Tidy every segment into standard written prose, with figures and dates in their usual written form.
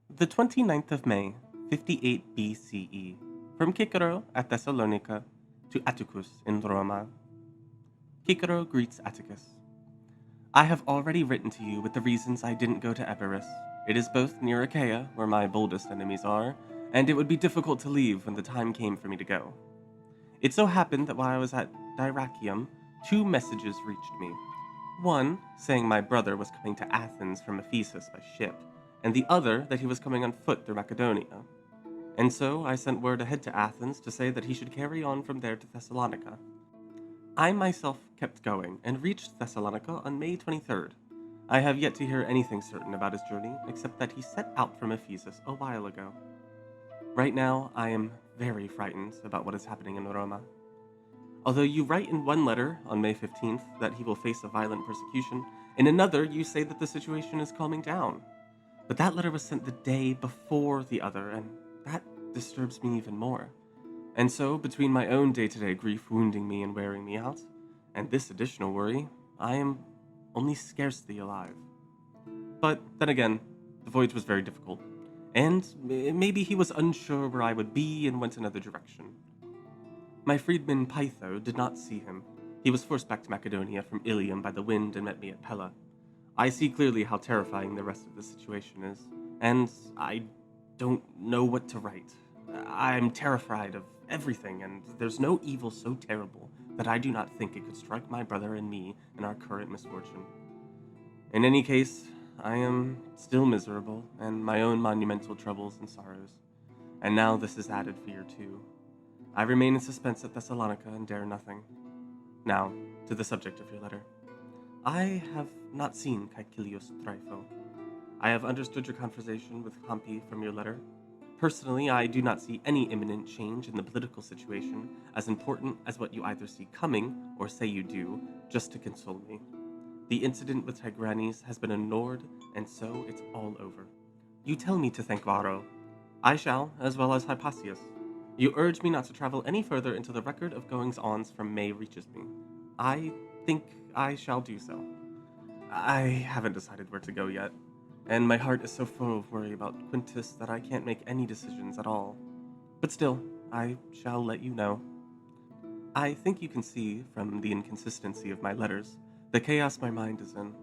The 29th of May, 58 BCE, from Cicero at Thessalonica to Atticus in Roma. Cicero greets Atticus. I have already written to you with the reasons I didn't go to Epirus. It is both near Achaia, where my boldest enemies are, and it would be difficult to leave when the time came for me to go. It so happened that while I was at Dyrrachium, two messages reached me. One, saying my brother was coming to Athens from Ephesus by ship, and the other that he was coming on foot through Macedonia. And so I sent word ahead to Athens to say that he should carry on from there to Thessalonica. I myself kept going and reached Thessalonica on May 23rd. I have yet to hear anything certain about his journey, except that he set out from Ephesus a while ago. Right now, I am very frightened about what is happening in Roma. Although you write in one letter on May 15th that he will face a violent persecution, in another you say that the situation is calming down. But that letter was sent the day before the other, and that disturbs me even more. And so, between my own day-to-day grief wounding me and wearing me out, and this additional worry, I am only scarcely alive. But then again, the voyage was very difficult, and maybe he was unsure where I would be and went another direction. My freedman Pytho did not see him. He was forced back to Macedonia from Ilium by the wind and met me at Pella. I see clearly how terrifying the rest of the situation is, and I don't know what to write. I'm terrified of everything, and there's no evil so terrible that I do not think it could strike my brother and me in our current misfortune. In any case, I am still miserable, and my own monumental troubles and sorrows. And now this is added fear too. I remain in suspense at Thessalonica and dare nothing. Now, to the subject of your letter. I have not seen Caecilius Trypho. I have understood your conversation with Pompey from your letter. Personally, I do not see any imminent change in the political situation as important as what you either see coming or say you do, just to console me. The incident with Tigranes has been ignored, and so it's all over. You tell me to thank Varro. I shall, as well as Hypasius. You urge me not to travel any further until the record of goings-ons from May reaches me. I think I shall do so. I haven't decided where to go yet, and my heart is so full of worry about Quintus that I can't make any decisions at all. But still, I shall let you know. I think you can see, from the inconsistency of my letters, the chaos my mind is in.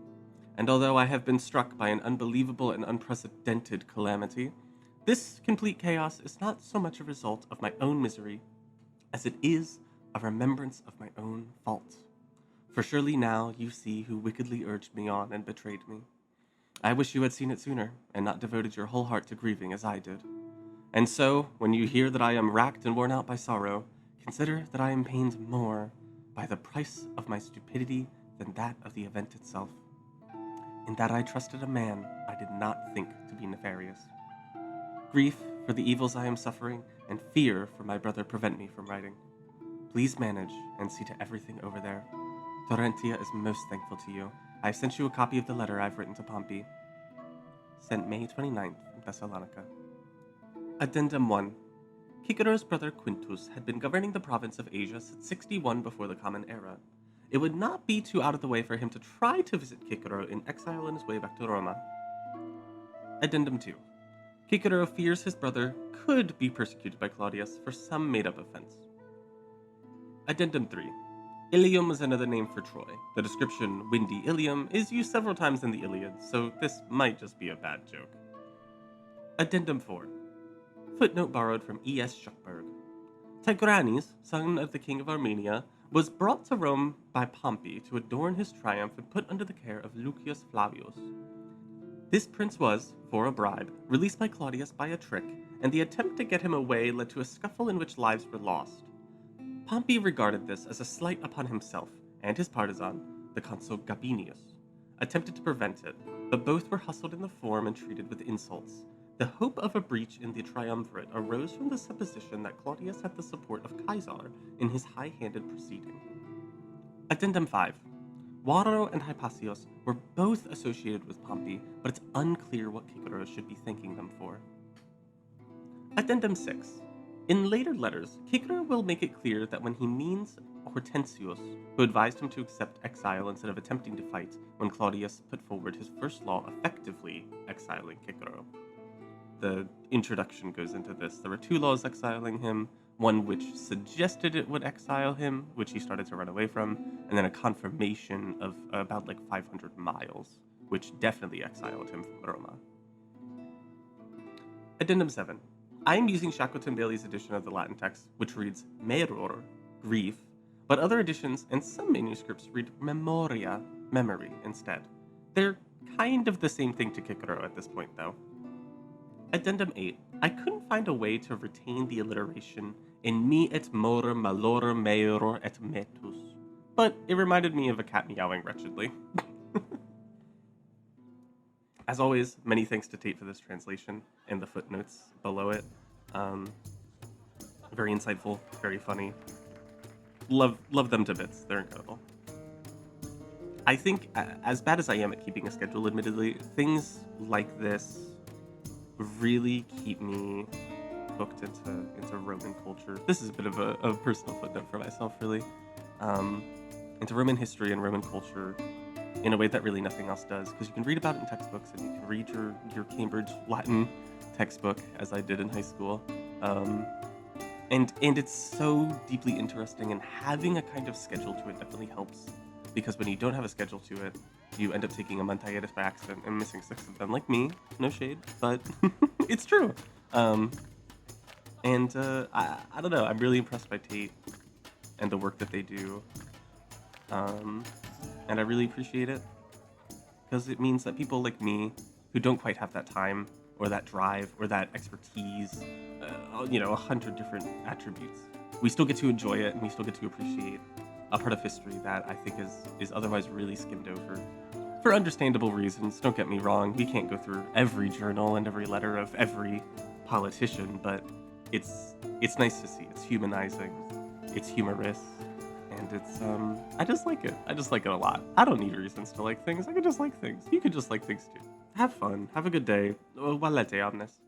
And although I have been struck by an unbelievable and unprecedented calamity, this complete chaos is not so much a result of my own misery as it is a remembrance of my own fault. For surely now you see who wickedly urged me on and betrayed me. I wish you had seen it sooner, and not devoted your whole heart to grieving as I did. And so, when you hear that I am racked and worn out by sorrow, consider that I am pained more by the price of my stupidity than that of the event itself. In that I trusted a man I did not think to be nefarious. Grief for the evils I am suffering, and fear for my brother prevent me from writing. Please manage and see to everything over there. Torrentia is most thankful to you. I have sent you a copy of the letter I've written to Pompey. Sent May 29th from Thessalonica. Addendum 1. Cicero's brother Quintus had been governing the province of Asia since 61 before the Common Era. It would not be too out of the way for him to try to visit Cicero in exile on his way back to Roma. Addendum 2. Cicero fears his brother could be persecuted by Claudius for some made-up offense. Addendum 3. Ilium was another name for Troy. The description, windy Ilium, is used several times in the Iliad, so this might just be a bad joke. Addendum 4. Footnote borrowed from E.S. Schuckberg. Tigranes, son of the king of Armenia, was brought to Rome by Pompey to adorn his triumph and put under the care of Lucius Flavius. This prince was, for a bribe, released by Claudius by a trick, and the attempt to get him away led to a scuffle in which lives were lost. Pompey regarded this as a slight upon himself, and his partisan, the consul Gabinius, attempted to prevent it, but both were hustled in the forum and treated with insults. The hope of a breach in the triumvirate arose from the supposition that Claudius had the support of Caesar in his high-handed proceeding. Addendum 5. Varro and Hypasius were both associated with Pompey, but it's unclear what Cicero should be thanking them for. Addendum 6. In later letters, Cicero will make it clear that when he means Hortensius, who advised him to accept exile instead of attempting to fight when Claudius put forward his first law effectively exiling Cicero. the introduction goes into this. There were 2 laws exiling him, one which suggested it would exile him, which he started to run away from, and then a confirmation of about like 500 miles, which definitely exiled him from Roma. Addendum 7. I am using Shackleton Bailey's edition of the Latin text, which reads meror, grief, but other editions and some manuscripts read memoria, memory, instead. They're kind of the same thing to Cicero at this point, though. Addendum 8. I couldn't find a way to retain the alliteration in me et more malore meor et metus, but it reminded me of a cat meowing wretchedly. As always, many thanks to Tate for this translation and the footnotes below it. Very insightful, very funny. Love them to bits. They're incredible. I think, as bad as I am at keeping a schedule, admittedly, things like this really keep me hooked into Roman culture. This is a bit of a personal footnote for myself, really. Into Roman history and Roman culture in a way that really nothing else does, because you can read about it in textbooks, and you can read your Cambridge Latin textbook, as I did in high school. And it's so deeply interesting, and having a kind of schedule to it definitely helps, because when you don't have a schedule to it, you end up taking a Montayetis by accident and missing 6 of them, like me. No shade, but it's true. I don't know, I'm really impressed by Tate and the work that they do. And I really appreciate it, because it means that people like me, who don't quite have that time, or that drive, or that expertise, 100 different attributes, we still get to enjoy it, and we still get to appreciate a part of history that I think is otherwise really skimmed over, for understandable reasons. Don't get me wrong, we can't go through every journal and every letter of every politician, but it's nice to see. It's humanizing, it's humorous, and it's I just like it. I just like it a lot. I don't need reasons to like things. I can just like things. You can just like things too. Have fun. Have a good day. Valete, omnes.